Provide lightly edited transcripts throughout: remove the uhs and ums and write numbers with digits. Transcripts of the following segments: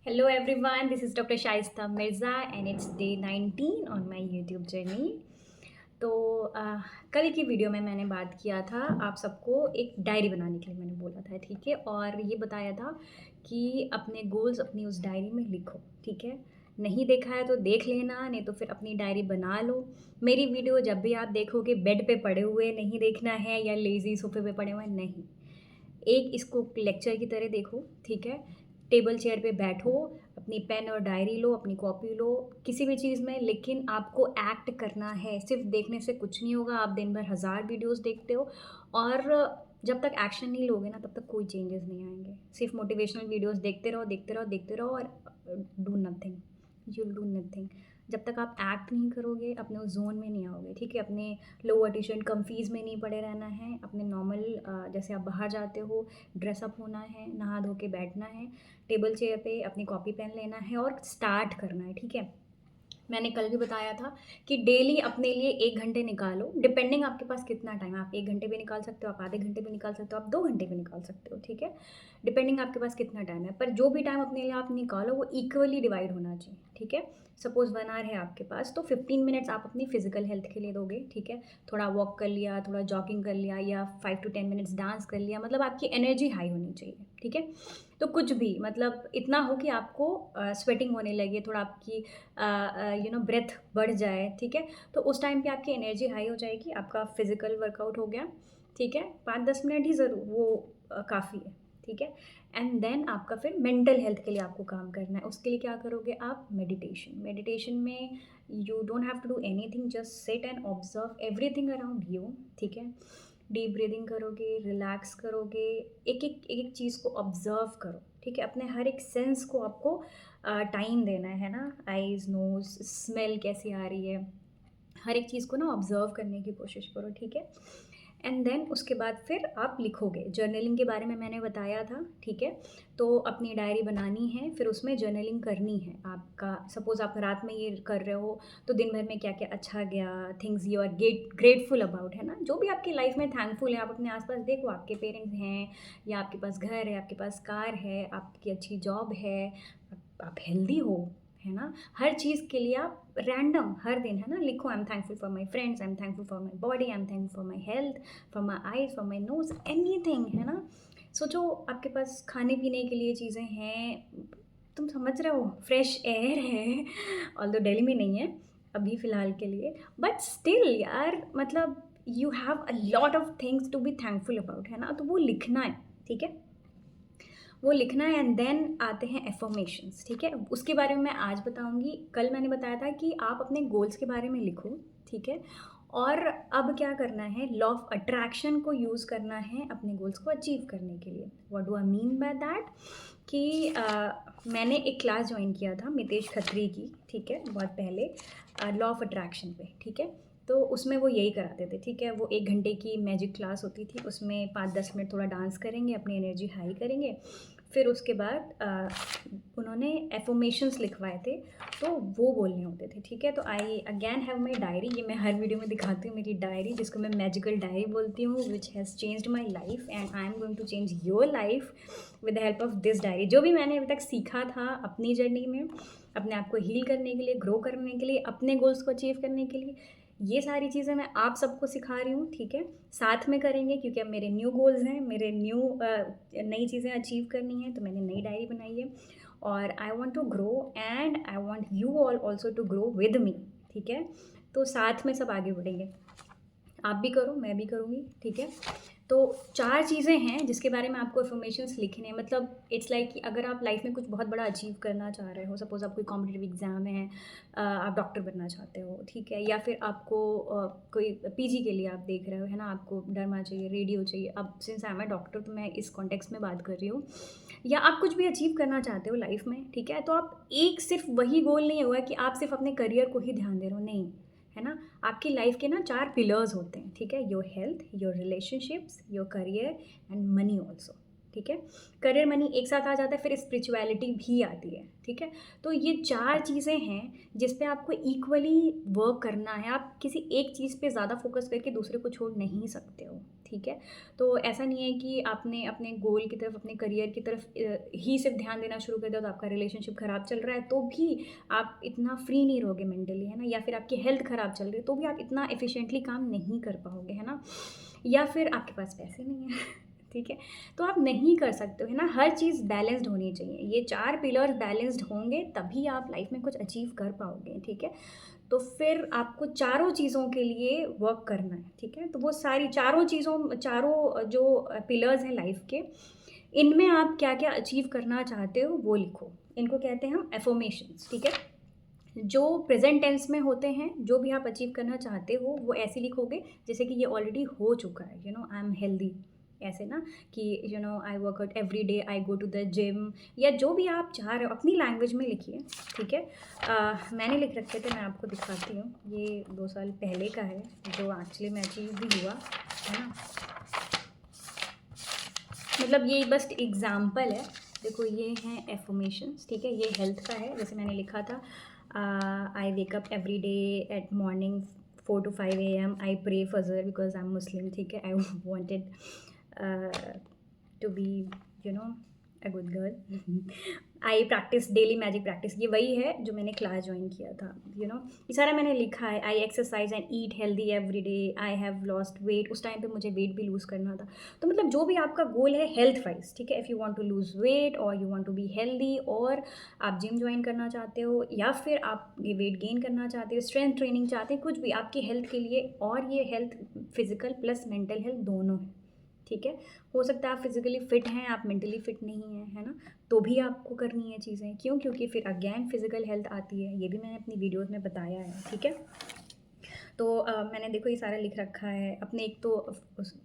Hello everyone, this is Dr. Shaista Mirza and it's day 19 on my YouTube journey. तो कल की video में मैंने बात किया था आप सबको एक डायरी बनाने के लिए मैंने बोला था, ठीक है। और ये बताया था कि अपने गोल्स अपनी उस डायरी में लिखो, ठीक है। नहीं देखा है तो देख लेना, नहीं तो फिर अपनी डायरी बना लो। मेरी वीडियो जब भी आप देखोगे बेड पे पड़े हुए नहीं देखना है या लेज़ी सोफे पे पड़े हुए नहीं, एक इसको लेक्चर की तरह देखो, ठीक है। टेबल चेयर पे बैठो, अपनी पेन और डायरी लो, अपनी कॉपी लो, किसी भी चीज़ में, लेकिन आपको एक्ट करना है। सिर्फ देखने से कुछ नहीं होगा। आप दिन भर हज़ार वीडियोस देखते हो और जब तक एक्शन नहीं लोगे ना तब तक कोई चेंजेस नहीं आएंगे। सिर्फ मोटिवेशनल वीडियोस देखते रहो देखते रहो देखते रहो और do nothing, you do nothing. जब तक आप एक्ट नहीं करोगे अपने उस जोन में नहीं आओगे, ठीक है। अपने लोअर टी शर्ट कम्फीज़ में नहीं पड़े रहना है। अपने नॉर्मल जैसे आप बाहर जाते हो ड्रेसअप होना है, नहा धो के बैठना है, टेबल चेयर पे अपनी कॉपी पेन लेना है और स्टार्ट करना है, ठीक है। मैंने कल भी बताया था कि डेली अपने लिए 1 घंटे निकालो, डिपेंडिंग आपके पास कितना टाइम है। आप 1 घंटे भी निकाल सकते हो, आप आधे घंटे भी निकाल सकते हो, आप 2 घंटे भी निकाल सकते हो, ठीक है। डिपेंडिंग आपके पास कितना टाइम है, पर जो भी टाइम अपने लिए आप निकालो वो इक्वली डिवाइड होना चाहिए, ठीक है। सपोज़ 1 आवर है आपके पास तो 15 मिनट्स आप अपनी फ़िज़िकल हेल्थ के लिए दोगे, ठीक है। थोड़ा वॉक कर लिया, थोड़ा जॉगिंग कर लिया या 5 टू 10 मिनट्स डांस कर लिया, मतलब आपकी एनर्जी हाई होनी चाहिए, ठीक है। तो कुछ भी मतलब इतना हो कि आपको स्वेटिंग होने लगे, थोड़ा आपकी ब्रेथ बढ़ जाए, ठीक है। तो उस टाइम पे आपकी एनर्जी हाई हो जाएगी, आपका फिजिकल वर्कआउट हो गया, ठीक है। 5-10 मिनट ही ज़रूर वो काफ़ी है, ठीक है। एंड देन आपका फिर मेंटल हेल्थ के लिए आपको काम करना है। उसके लिए क्या करोगे आप? मेडिटेशन। मेडिटेशन में you don't have to do anything, just sit and observe everything around you, ठीक है। डीप ब्रीदिंग करोगे, रिलैक्स करोगे, एक एक चीज़ को ऑब्जर्व करो, ठीक है। अपने हर एक सेंस को आपको टाइम देना है ना। आईज़, नोज़, स्मेल कैसी आ रही है, हर एक चीज़ को ना ऑब्ज़र्व करने की कोशिश करो, ठीक है। एंड देन उसके बाद फिर आप लिखोगे। जर्नलिंग के बारे में मैंने बताया था, ठीक है। तो अपनी डायरी बनानी है, फिर उसमें जर्नलिंग करनी है। आपका सपोज़ आप रात में ये कर रहे हो तो दिन भर में क्या-क्या अच्छा गया, things you are grateful about, है ना। जो भी आपकी लाइफ़ में थैंकफुल है, आप अपने आस-पास देखो, आपके पेरेंट्स हैं या आपके पास घर है, आपके पास कार है, आपकी अच्छी जॉब है, आप हेल्दी हो, है ना। हर चीज़ के लिए आप रैंडम हर दिन, है ना, लिखो I am thankful for my friends, I am thankful for my body, I am thankful for my health, for my eyes, for my nose, anything, है ना। सोचो आपके पास खाने-पीने के लिए चीज़ें हैं, तुम समझ रहे हो, फ्रेश एयर है, ऑल्दो दिल्ली में नहीं है अभी फ़िलहाल के लिए, बट स्टिल यार, मतलब you have a lot of things to be thankful about, है ना। तो वो लिखना है, ठीक है। वो लिखना है एंड देन आते हैं एफर्मेशंस, ठीक है। उसके बारे में मैं आज बताऊँगी। कल मैंने बताया था कि आप अपने गोल्स के बारे में लिखो, ठीक है। और अब क्या करना है, लॉ ऑफ अट्रैक्शन को यूज़ करना है अपने गोल्स को अचीव करने के लिए। What do I mean by that कि मैंने एक क्लास जॉइन किया था मितेश खत्री की, ठीक है, बहुत पहले, लॉ ऑफ अट्रैक्शन पे, ठीक है। तो उसमें वो यही कराते थे, ठीक है। वो 1 घंटे की मैजिक क्लास होती थी, उसमें 5-10 मिनट थोड़ा डांस करेंगे, अपनी एनर्जी हाई करेंगे। फिर उसके बाद उन्होंने एफर्मेशंस लिखवाए थे, तो वो बोलने होते थे, ठीक है। तो I again have my diary, ये मैं हर वीडियो में दिखाती हूँ मेरी डायरी, जिसको मैं मैजिकल डायरी बोलती हूँ, which has changed my life and I am going to change your life with the help of this diary. जो भी मैंने अभी तक सीखा था अपनी जर्नी में, अपने आप को हील करने के लिए, ग्रो करने के लिए, अपने गोल्स को अचीव करने के लिए, ये सारी चीज़ें मैं आप सबको सिखा रही हूँ, ठीक है। साथ में करेंगे क्योंकि अब मेरे न्यू गोल्स हैं, मेरे न्यू नई चीज़ें अचीव करनी है, तो मैंने नई डायरी बनाई है और I want to grow and I want you all also to grow with me, ठीक है। तो साथ में सब आगे बढ़ेंगे। आप भी करो, मैं भी करूँगी, ठीक है। तो 4 चीज़ें हैं जिसके बारे में आपको इन्फॉर्मेशंस लिखने हैं। मतलब इट्स लाइक कि अगर आप लाइफ में कुछ बहुत बड़ा अचीव करना चाह रहे हो, सपोज़ आप कोई कॉम्पिटिटिव एग्ज़ाम है, आप डॉक्टर बनना चाहते हो, ठीक है। या फिर आपको कोई पीजी के लिए आप देख रहे हो, है ना, आपको डरमा चाहिए, रेडियो चाहिए। अब since I am a doctor तो मैं इस कॉन्टेक्स्ट में बात कर रही हूँ। या आप कुछ भी अचीव करना चाहते हो लाइफ में, ठीक है। तो आप एक सिर्फ वही गोल नहीं होगा कि आप सिर्फ अपने करियर को ही ध्यान दे रहे हो, नहीं, है ना। आपकी लाइफ के ना 4 पिलर्स होते हैं, ठीक है। Your health, your relationships, your career and money also, ठीक है। करियर मनी एक साथ आ जाता है, फिर स्पिरिचुअलिटी भी आती है, ठीक है। तो ये 4 चीज़ें हैं जिस पे आपको इक्वली वर्क करना है। आप किसी एक चीज़ पे ज़्यादा फोकस करके दूसरे को छोड़ नहीं सकते हो, ठीक है? तो ऐसा नहीं है कि आपने अपने गोल की तरफ, अपने करियर की तरफ ही सिर्फ ध्यान देना शुरू कर दिया तो आपका रिलेशनशिप ख़राब चल रहा है तो भी आप इतना फ्री नहीं रहोगे मेंटली, है ना? या फिर आपकी हेल्थ ख़राब चल रही है तो भी आप इतना एफिशिएंटली काम नहीं कर पाओगे, है ना? या फिर आपके पास पैसे नहीं हैं ठीक है? तो आप नहीं कर सकते हो, है ना? हर चीज़ बैलेंस्ड होनी चाहिए। ये 4 पिलर्स बैलेंस्ड होंगे तभी आप लाइफ़ में कुछ अचीव कर पाओगे, ठीक है? तो फिर आपको चारों चीज़ों के लिए वर्क करना है, ठीक है? तो वो सारी चारों जो पिलर्स हैं लाइफ़ के, इनमें आप क्या-क्या अचीव करना चाहते हो वो लिखो। इनको कहते हैं हम अफ़र्मेशंस, ठीक है? जो प्रेज़ेंट टेंस में होते हैं, जो भी आप अचीव करना चाहते हो, वो ऐसे लिखोगे जैसे कि ये ऑलरेडी हो चुका है, आई एम हेल्दी, ऐसे ना कि I work out every day, I go to the gym, या जो भी आप चाह रहे हो अपनी लैंग्वेज में लिखिए, ठीक है? मैंने लिख रखे थे, मैं आपको दिखाती हूँ। ये 2 साल पहले का है, जो एक्चुअली में अचीव भी हुआ, है ना? मतलब ये बस एग्ज़ाम्पल है। देखो ये हैं अफ़र्मेशंस, ठीक है? ये हेल्थ का है, जैसे मैंने लिखा था I wake up every day at morning 4 to 5 AM, I pray Fajr because I am Muslim, ठीक है? I wanted to be you know a good girl I practice daily magic practice, ये वही है जो मैंने क्लास ज्वाइन किया था, ये सारा मैंने लिखा है। I exercise and eat healthy every day, I have lost weight, उस टाइम पे मुझे वेट भी लूज़ करना था। तो मतलब जो भी आपका गोल है हेल्थ वाइज, ठीक है? If you want to lose weight और you want to be healthy, और आप जिम ज्वाइन करना चाहते हो, या फिर आप ये वेट गेन करना चाहते हो, स्ट्रेंथ ट्रेनिंग चाहते हैं, कुछ भी आपकी हेल्थ के लिए, और ये health physical plus mental health दोनों है, ठीक है? हो सकता है आप फिज़िकली फ़िट हैं, आप मेंटली फ़िट नहीं हैं, है ना? तो भी आपको करनी है चीज़ें। क्यों? क्योंकि फिर अगेन फिज़िकल हेल्थ आती है, ये भी मैंने अपनी वीडियोज़ में बताया है, ठीक है? तो मैंने देखो ये सारा लिख रखा है अपने। एक तो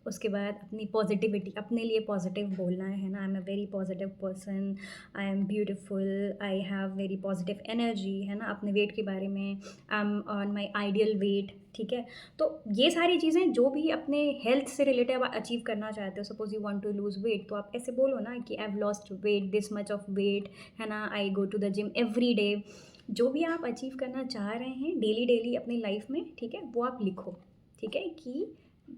उसके बाद अपनी पॉजिटिविटी, अपने लिए पॉजिटिव बोलना है ना? आई am a very positive person, I am beautiful, I have very positive energy, है ना? अपने वेट के बारे में, I am on my ideal weight, ठीक है? तो ये सारी चीज़ें जो भी अपने हेल्थ से रिलेटेड आप अचीव करना चाहते हो, suppose you want to lose weight, तो आप ऐसे बोलो ना कि I have lost weight, this much of weight, है ना? I go to the gym every day. जो भी आप अचीव करना चाह रहे हैं डेली डेली अपनी लाइफ में, ठीक है? वो आप लिखो, ठीक है? कि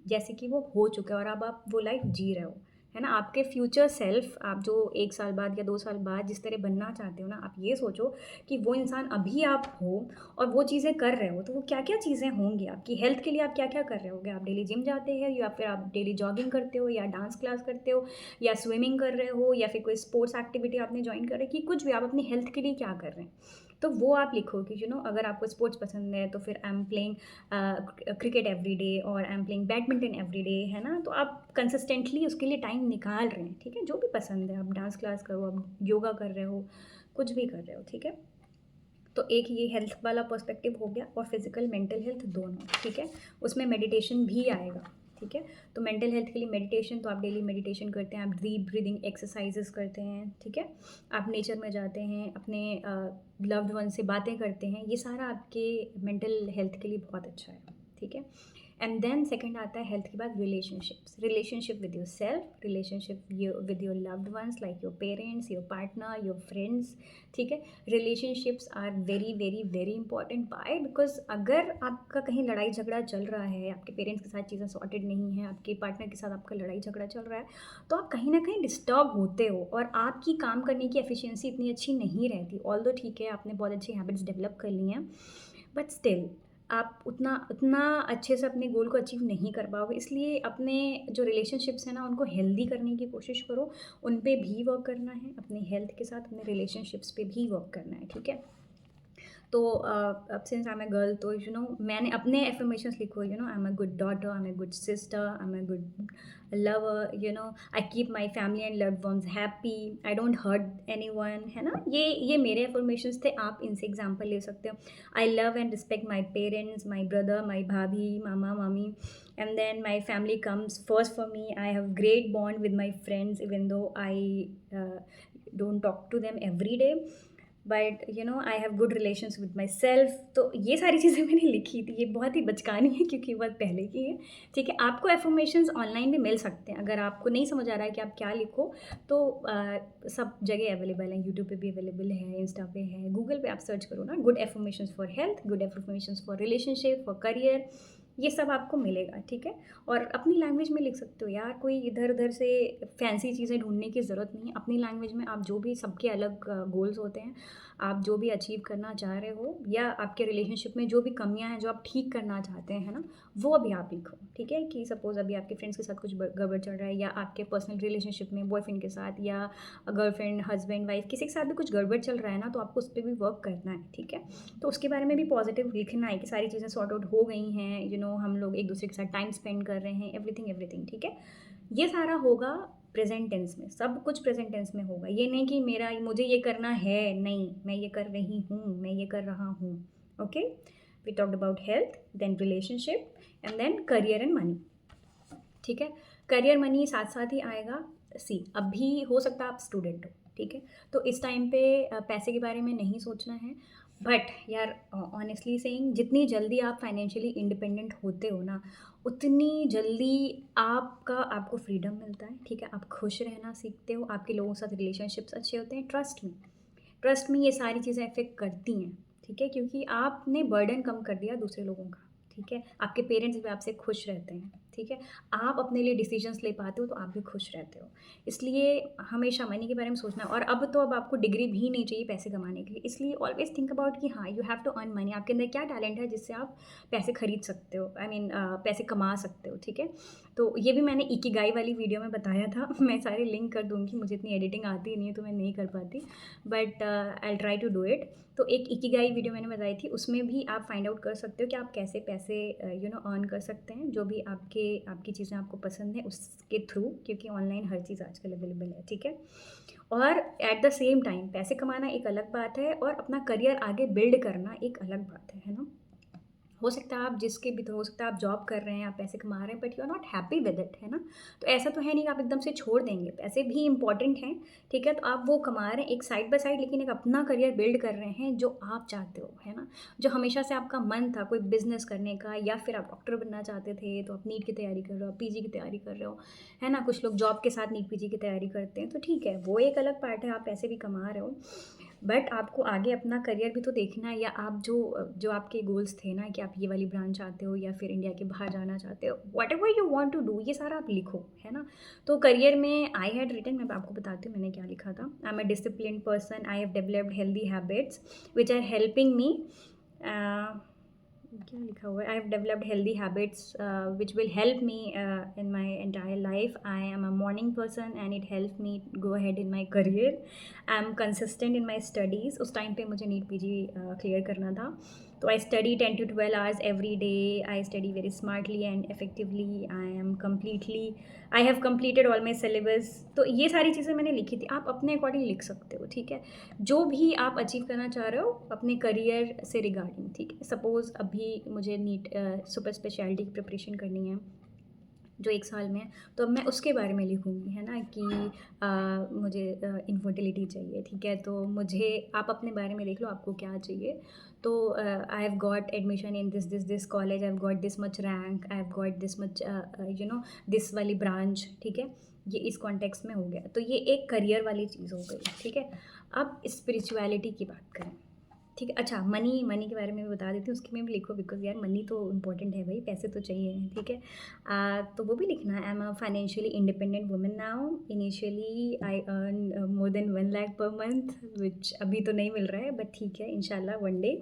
जैसे कि वो हो चुका है और अब आप वो लाइफ जी रहे हो, है ना? आपके फ्यूचर सेल्फ, आप जो 1 साल बाद या 2 साल बाद जिस तरह बनना चाहते हो ना, आप ये सोचो कि वो इंसान अभी आप हो और वो चीज़ें कर रहे हो, तो वो क्या-क्या चीज़ें होंगी आपकी हेल्थ के लिए, आप क्या-क्या कर रहे होगे? आप डेली जिम जाते हैं, या फिर आप डेली जॉगिंग करते हो, या डांस क्लास करते हो, या स्विमिंग कर रहे हो, या फिर कोई स्पोर्ट्स एक्टिविटी आपने जॉइन कर रही, कि कुछ भी आप अपनी हेल्थ के लिए क्या कर रहे हैं? तो वो आप लिखो कि अगर आपको स्पोर्ट्स पसंद है तो फिर I am playing cricket every day, और I am playing badminton every day, है ना? तो आप कंसिस्टेंटली उसके लिए टाइम निकाल रहे हैं, ठीक है? जो भी पसंद है, आप डांस क्लास करो, आप योगा कर रहे हो, कुछ भी कर रहे हो, ठीक है? तो एक ये हेल्थ वाला पर्सपेक्टिव हो गया, और फिजिकल मेंटल हेल्थ दोनों, ठीक है? उसमें मेडिटेशन भी आएगा, ठीक है? तो मेंटल हेल्थ के लिए मेडिटेशन, तो आप डेली मेडिटेशन करते हैं, आप डीप ब्रीदिंग एक्सरसाइजेस करते हैं, ठीक है? आप नेचर में जाते हैं, अपने लव्ड वन से बातें करते हैं, ये सारा आपके मेंटल हेल्थ के लिए बहुत अच्छा है, ठीक है? एंड देन सेकंड आता है हेल्थ के बाद relationship with yourself, relationship with your loved ones like your parents, your partner, your friends, ठीक है? Relationships are very very very important. By because अगर आपका कहीं लड़ाई झगड़ा चल रहा है, आपके पेरेंट्स के साथ चीज़ें सॉर्टेड नहीं है, आपके पार्टनर के साथ आपका लड़ाई झगड़ा चल रहा है, तो आप कहीं ना कहीं डिस्टर्ब होते हो, और आपकी काम करने की एफिशिएंसी इतनी अच्छी नहीं रहती। ऑल्दो ठीक है, आपने बहुत अच्छी हैबिट्स डेवलप कर ली हैं, बट स्टिल आप उतना उतना अच्छे से अपने गोल को अचीव नहीं कर पाओगे। इसलिए अपने जो रिलेशनशिप्स हैं ना, उनको हेल्दी करने की कोशिश करो, उन पे भी वर्क करना है, अपनी हेल्थ के साथ अपने रिलेशनशिप्स पे भी वर्क करना है, ठीक है? तो अब since I am a girl, तो मैंने अपने एफर्मेशंस लिखो, I am a good daughter, I am a good sister, I am a good lover, I keep my family and loved ones happy, I don't hurt anyone, है ना? ये मेरे affirmations थे, आप इनसे एग्जांपल ले सकते हो। I love and respect my parents, my brother, my bhabhi, mama, मामी, and then my family comes first for me. I have great bond with my friends even though I uh, don't talk to them every day, but I have good relations with my self. तो ये सारी चीज़ें मैंने लिखी थी, ये बहुत ही बचकानी है क्योंकि बहुत पहले की है, ठीक है? आपको एफर्मेशंस ऑनलाइन भी मिल सकते हैं, अगर आपको नहीं समझ आ रहा है कि आप क्या लिखो, तो सब जगह अवेलेबल है, यूट्यूब पे भी अवेलेबल है, इंस्टा पे है, गूगल पे आप सर्च करो ना, good affirmations for health, good affirmations for relationship, for career, ये सब आपको मिलेगा, ठीक है। और अपनी लैंग्वेज में लिख सकते हो यार, कोई इधर उधर से फैंसी चीज़ें ढूंढने की ज़रूरत नहीं है। अपनी लैंग्वेज में आप जो भी, सबके अलग गोल्स होते हैं, आप जो भी अचीव करना चाह रहे हो या आपके रिलेशनशिप में जो भी कमियां हैं जो आप ठीक करना चाहते हैं ना, वो अभी आप लिखो, ठीक है। कि सपोज़ अभी आपके फ्रेंड्स के साथ कुछ गड़बड़ चल रहा है, या आपके पर्सनल रिलेशनशिप में बॉयफ्रेंड के साथ या गर्लफ्रेंड हस्बैंड वाइफ किसी के साथ भी कुछ गड़बड़ चल रहा है ना, तो आपको उस पर भी वर्क करना है, ठीक है। तो उसके बारे में भी पॉजिटिव लिखना है कि सारी चीज़ें सॉर्ट आउट हो गई हैं, हम लोग एक दूसरे के साथ टाइम स्पेंड कर रहे हैं, एवरीथिंग एवरीथिंग, ठीक है। ये सारा होगा प्रेजेंट टेंस में, सब कुछ प्रेजेंट टेंस में होगा। ये नहीं कि मुझे ये करना है, नहीं, मैं ये कर रही हूँ, मैं ये कर रहा हूँ। Okay, we talked about health, then relationship, and then career and money, ठीक है। करियर मनी साथ साथ ही आएगा। सी, अभी हो सकता है आप स्टूडेंट हो, ठीक है, तो इस टाइम पे पैसे के बारे में नहीं सोचना है। बट यार, ऑनेस्टली सेइंग, जितनी जल्दी आप फाइनेंशियली इंडिपेंडेंट होते हो ना, उतनी जल्दी आपको फ्रीडम मिलता है, ठीक है। आप खुश रहना सीखते हो, आपके लोगों के साथ रिलेशनशिप्स अच्छे होते हैं। ट्रस्ट में ये सारी चीज़ें इफेक्ट करती हैं, ठीक है, क्योंकि आपने बर्डन कम कर दिया दूसरे लोगों का, ठीक है। आपके पेरेंट्स भी आपसे खुश रहते हैं, ठीक है। आप अपने लिए डिसीजंस ले पाते हो तो आप भी खुश रहते हो। इसलिए हमेशा मनी के बारे में सोचना। और अब आपको डिग्री भी नहीं चाहिए पैसे कमाने के लिए, इसलिए ऑलवेज थिंक अबाउट कि हाँ, you have to earn money. आपके अंदर क्या टैलेंट है जिससे आप पैसे खरीद सकते हो, पैसे कमा सकते हो, ठीक है। तो ये भी मैंने इकिगाई वाली वीडियो में बताया था। मैं सारे लिंक कर दूँगी, मुझे इतनी एडिटिंग आती नहीं है तो मैं नहीं कर पाती, but I try to do it. तो एक इकिगाई वीडियो मैंने बताई थी, उसमें भी आप फाइंड आउट कर सकते हो कि आप कैसे पैसे अर्न कर सकते हैं, जो भी आपकी चीज़ें आपको पसंद है उसके थ्रू, क्योंकि ऑनलाइन हर चीज़ आजकल अवेलेबल है, ठीक है। और एट द सेम टाइम पैसे कमाना एक अलग बात है और अपना करियर आगे बिल्ड करना एक अलग बात है ना। हो सकता है आप जिसके भी, तो हो सकता है आप जॉब कर रहे हैं, आप पैसे कमा रहे हैं, but you are not happy with it, है ना। तो ऐसा तो है नहीं कि आप एकदम से छोड़ देंगे, पैसे भी इंपॉर्टेंट हैं, ठीक है। तो आप वो कमा रहे हैं एक साइड बाय साइड, लेकिन एक अपना करियर बिल्ड कर रहे हैं जो आप चाहते हो, है ना। जो हमेशा से आपका मन था कोई बिजनेस करने का, या फिर आप डॉक्टर बनना चाहते थे तो आप नीट की तैयारी कर रहे हो, पीजी की तैयारी कर रहे हो, है ना। कुछ लोग जॉब के साथ नीट पीजी की तैयारी करते हैं, तो ठीक है, वो एक अलग पार्ट है, आप पैसे भी कमा रहे हो। बट आपको आगे अपना करियर भी तो देखना है, या आप जो आपके गोल्स थे ना, कि आप ये वाली ब्रांच चाहते हो या फिर इंडिया के बाहर जाना चाहते हो, whatever you want to do, ये सारा आप लिखो, है ना। तो करियर में आई हैड रिटन, मैं आपको बताती हूँ मैंने क्या लिखा था। I am a discipline person, I have developed healthy habits which are helping me. क्या लिखा हुआ है, I have developed healthy habits which will help me in my entire life. I am a morning person and it help me go ahead in my career. I am consistent in my studies. उस time पे मुझे NEET PG clear करना था, तो I study 10 to 12 hours every day. I study very smartly and effectively. I have completed all my syllabus. तो ये सारी चीज़ें मैंने लिखी थी, आप अपने अकॉर्डिंग लिख सकते हो, ठीक है। जो भी आप अचीव करना चाह रहे हो अपने करियर से रिगार्डिंग, ठीक है। सपोज़ अभी मुझे नीट सुपर स्पेशलिटी की प्रिपरेशन करनी है जो 1 साल में है, तो अब मैं उसके बारे में लिखूँगी, है ना, कि मुझे इनफर्टिलिटी चाहिए, ठीक है। तो मुझे, आप अपने बारे में देख लो आपको क्या चाहिए। तो I have got admission in this college, I have got this much rank, I have got this much this वाली ब्रांच, ठीक है। ये इस कॉन्टेक्स्ट में हो गया, तो ये एक करियर वाली चीज़ हो गई, ठीक है। अब स्पिरिचुअलिटी की बात करें, ठीक है। अच्छा, मनी के बारे में भी बता देती हूँ, उसके में भी लिखो, बिकॉज यार मनी तो इम्पोर्टेंट है भाई, पैसे तो चाहिए, ठीक है। तो वो भी लिखना है। आई am a financially independent women now. Initially I earn more than 1 lakh per month, विच अभी तो नहीं मिल रहा है, बट ठीक है, इंशाल्लाह वन डे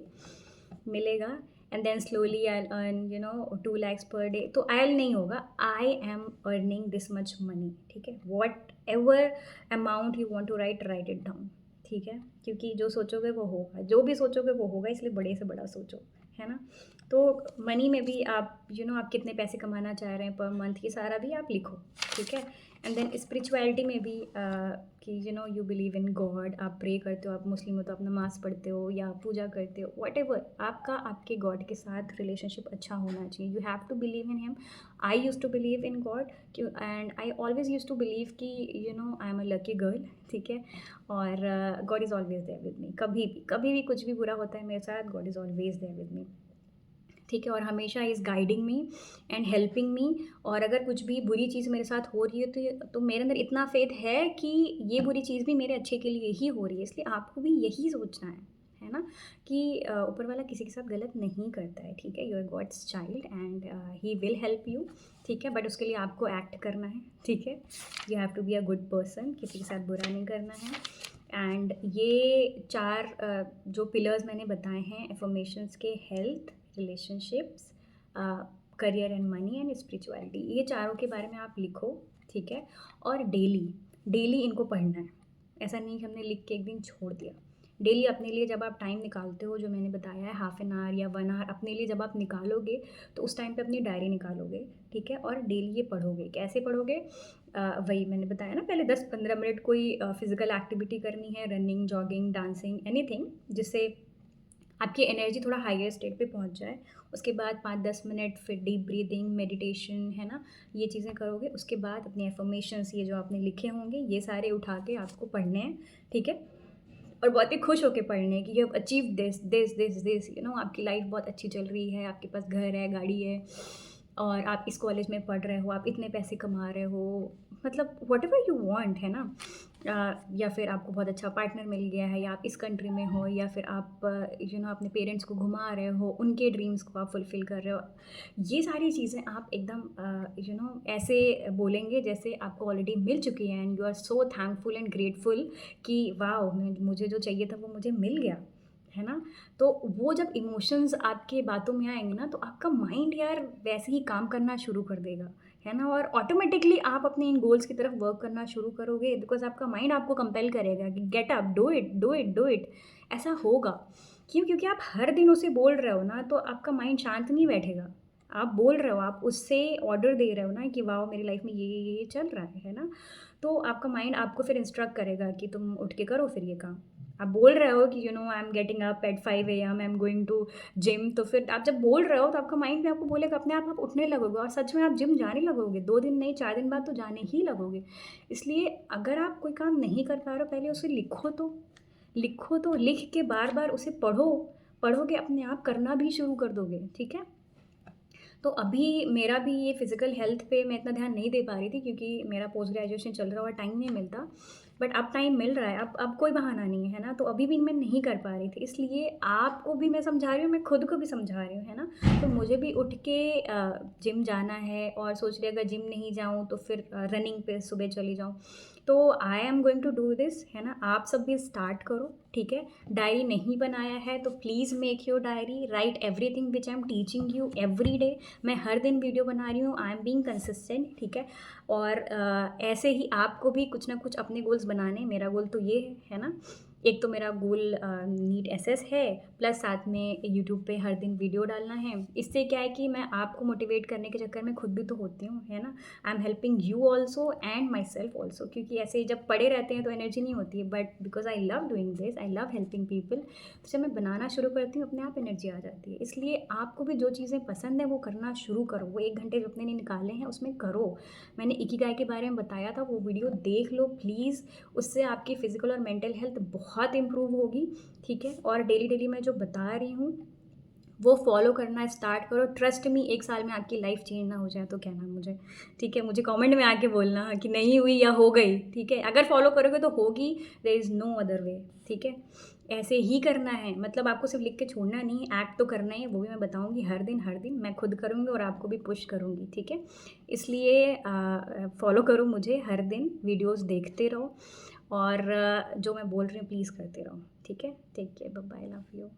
मिलेगा। And then slowly I earn 2 lakhs per day. तो आई नहीं होगा, I am earning this much money, ठीक है। Whatever amount you want to write it down, ठीक है। क्योंकि जो सोचोगे वो होगा, जो भी सोचोगे वो होगा, इसलिए बड़े से बड़ा सोचो, है ना। तो मनी में भी आप आप कितने पैसे कमाना चाह रहे हैं पर मंथ, ये सारा भी आप लिखो, ठीक है। एंड देन स्पिरिचुअलिटी में भी कि यू बिलीव इन गॉड, आप प्रे करते हो, आप मुस्लिम हो तो आप नमाज़ पढ़ते हो या पूजा करते हो, वट एवर, आपका आपके गॉड के साथ रिलेशनशिप अच्छा होना चाहिए। You have to believe in him. I use to believe in God, and I always use to believe कि I am a lucky girl, ठीक है। और God is always there with me. कभी भी कुछ भी बुरा होता है मेरे साथ, God is always there with me, ठीक है। और हमेशा is guiding me and helping me. और अगर कुछ भी बुरी चीज़ मेरे साथ हो रही है तो मेरे अंदर इतना फेथ है कि ये बुरी चीज़ भी मेरे अच्छे के लिए ही हो रही है, इसलिए आपको भी यही सोचना है है ना, कि ऊपर वाला किसी के साथ गलत नहीं करता है, ठीक है। You are God's child and he will help you, ठीक है। बट उसके लिए आपको एक्ट करना है, ठीक है। You have to be a good person, किसी के साथ बुरा नहीं करना है। एंड ये 4 जो पिलर्स मैंने बताए हैं एफर्मेशंस के, health, relationships, career and money and spirituality, ये चारों के बारे में आप लिखो, ठीक है। और डेली डेली इनको पढ़ना है। ऐसा नहीं कि हमने लिख के एक दिन छोड़ दिया। डेली अपने लिए जब आप टाइम निकालते हो, जो मैंने बताया है हाफ एन आवर या 1 आवर अपने लिए जब आप निकालोगे, तो उस टाइम पे अपनी डायरी निकालोगे, ठीक है। और डेली ये पढ़ोगे। कैसे पढ़ोगे? वही मैंने बताया ना पहले, 10-15 मिनट कोई फिजिकल एक्टिविटी करनी है, रनिंग, जॉगिंग, डांसिंग, एनीथिंग, जिससे आपकी एनर्जी थोड़ा हाईयर स्टेट पे पहुंच जाए। उसके बाद 5-10 मिनट फिर डीप ब्रीदिंग, मेडिटेशन, है ना, ये चीज़ें करोगे। उसके बाद अपने एफर्मेशंस, ये जो आपने लिखे होंगे, ये सारे उठा के आपको पढ़ने हैं, ठीक है। और बहुत ही खुश होकर पढ़ने हैं कि you have achieve this this this this, you know, आपकी लाइफ बहुत अच्छी चल रही है, आपके पास घर है, गाड़ी है, और आप इस कॉलेज में पढ़ रहे हो, आप इतने पैसे कमा रहे हो, मतलब वट एवर यू वॉन्ट, है ना। या फिर आपको बहुत अच्छा पार्टनर मिल गया है, या आप इस कंट्री में हो, या फिर आप यू नो अपने पेरेंट्स को घुमा रहे हो, उनके ड्रीम्स को आप फुलफ़िल कर रहे हो। ये सारी चीज़ें आप एकदम यू नो ऐसे बोलेंगे जैसे आपको ऑलरेडी मिल चुकी है, and you are so thankful and grateful कि वाओ, मुझे जो चाहिए था वो मुझे मिल गया, है ना। तो वो जब इमोशंस आपके बातों में आएंगे ना, तो आपका माइंड यार वैसे ही काम करना शुरू कर देगा, है ना। और ऑटोमेटिकली आप अपने इन गोल्स की तरफ वर्क करना शुरू करोगे, बिकॉज आपका माइंड आपको कंपेल करेगा कि get up, do it, do it, do it. ऐसा होगा। क्यों? क्योंकि आप हर दिन उसे बोल रहे हो ना, तो आपका माइंड शांत नहीं बैठेगा। आप बोल रहे हो, आप उससे ऑर्डर दे रहे हो ना कि वाओ मेरी लाइफ में ये चल रहा है ना। तो आपका माइंड आपको फिर इंस्ट्रक्ट करेगा कि तुम उठ के करो फिर ये काम। आप बोल रहे हो कि you know I am getting up at 5 AM, I am going to gym, तो फिर आप जब बोल रहे हो तो आपका माइंड भी आपको बोलेगा, अपने आप उठने लगोगे, और सच में आप जिम जाने लगोगे। 2 दिन नहीं, 4 दिन बाद तो जाने ही लगोगे। इसलिए अगर आप कोई काम नहीं कर पा रहे हो, पहले उसे लिखो तो। लिखो तो, लिख के बार बार उसे पढ़ो। पढ़ोगे, अपने आप करना भी शुरू कर दोगे, ठीक है। तो अभी मेरा भी ये फ़िज़िकल हेल्थ पे मैं इतना ध्यान नहीं दे पा रही थी, क्योंकि मेरा पोस्ट ग्रेजुएशन चल रहा और टाइम नहीं मिलता। बट अब टाइम मिल रहा है, अब कोई बहाना नहीं है ना। तो अभी भी मैं नहीं कर पा रही थी, इसलिए आपको भी मैं समझा रही हूँ, मैं खुद को भी समझा रही हूँ, है ना। तो मुझे भी उठ के जिम जाना है, और सोच रही अगर जिम नहीं जाऊँ तो फिर रनिंग पे सुबह चली जाऊँ। तो I am going to do this, है ना। आप सब भी स्टार्ट करो, ठीक है। डायरी नहीं बनाया है तो please make your diary, right everything which I am teaching you every day. मैं हर दिन वीडियो बना रही हूँ, आई एम बीइंग कंसिस्टेंट, ठीक है। और ऐसे ही आपको भी कुछ ना कुछ अपने गोल्स बनाने। मेरा गोल तो ये है ना। एक तो मेरा गोल नीट एसएस है, प्लस साथ में यूट्यूब पे हर दिन वीडियो डालना है। इससे क्या है कि मैं आपको मोटिवेट करने के चक्कर में खुद भी तो होती हूँ, है ना। I am helping you also and my self also, क्योंकि ऐसे जब पड़े रहते हैं तो एनर्जी नहीं होती है, but because I love doing this, I love helping people, तो जब मैं बनाना शुरू करती हूँ अपने आप एनर्जी आ जाती है। इसलिए आपको भी जो चीज़ें पसंद है वो करना शुरू करो। वो 1 घंटे जो अपने लिए निकाले हैं उसमें करो। मैंने इकिगाई के बारे में बताया था, वो वीडियो देख लो प्लीज़। उससे आपकी फ़िज़िकल और मेंटल हेल्थ बहुत इम्प्रूव होगी, ठीक है। और डेली डेली मैं जो बता रही हूँ वो फॉलो करना स्टार्ट करो। ट्रस्ट मी, 1 साल में आपकी लाइफ चेंज ना हो जाए तो कहना मुझे, ठीक है। मुझे कमेंट में आके बोलना कि नहीं हुई या हो गई, ठीक है। अगर फॉलो करोगे तो होगी, there is no other way, ठीक है। ऐसे ही करना है, मतलब आपको सिर्फ लिख के छोड़ना नहीं है, एक्ट तो करना ही है। वो भी मैं बताऊंगी हर दिन, हर दिन मैं खुद करूँगी और आपको भी पुश करूँगी, ठीक है। इसलिए फॉलो करो मुझे, हर दिन वीडियोज़ देखते रहो, और जो मैं बोल रही हूँ प्लीज़ करते रहो, ठीक है। Take care, bye bye, love you.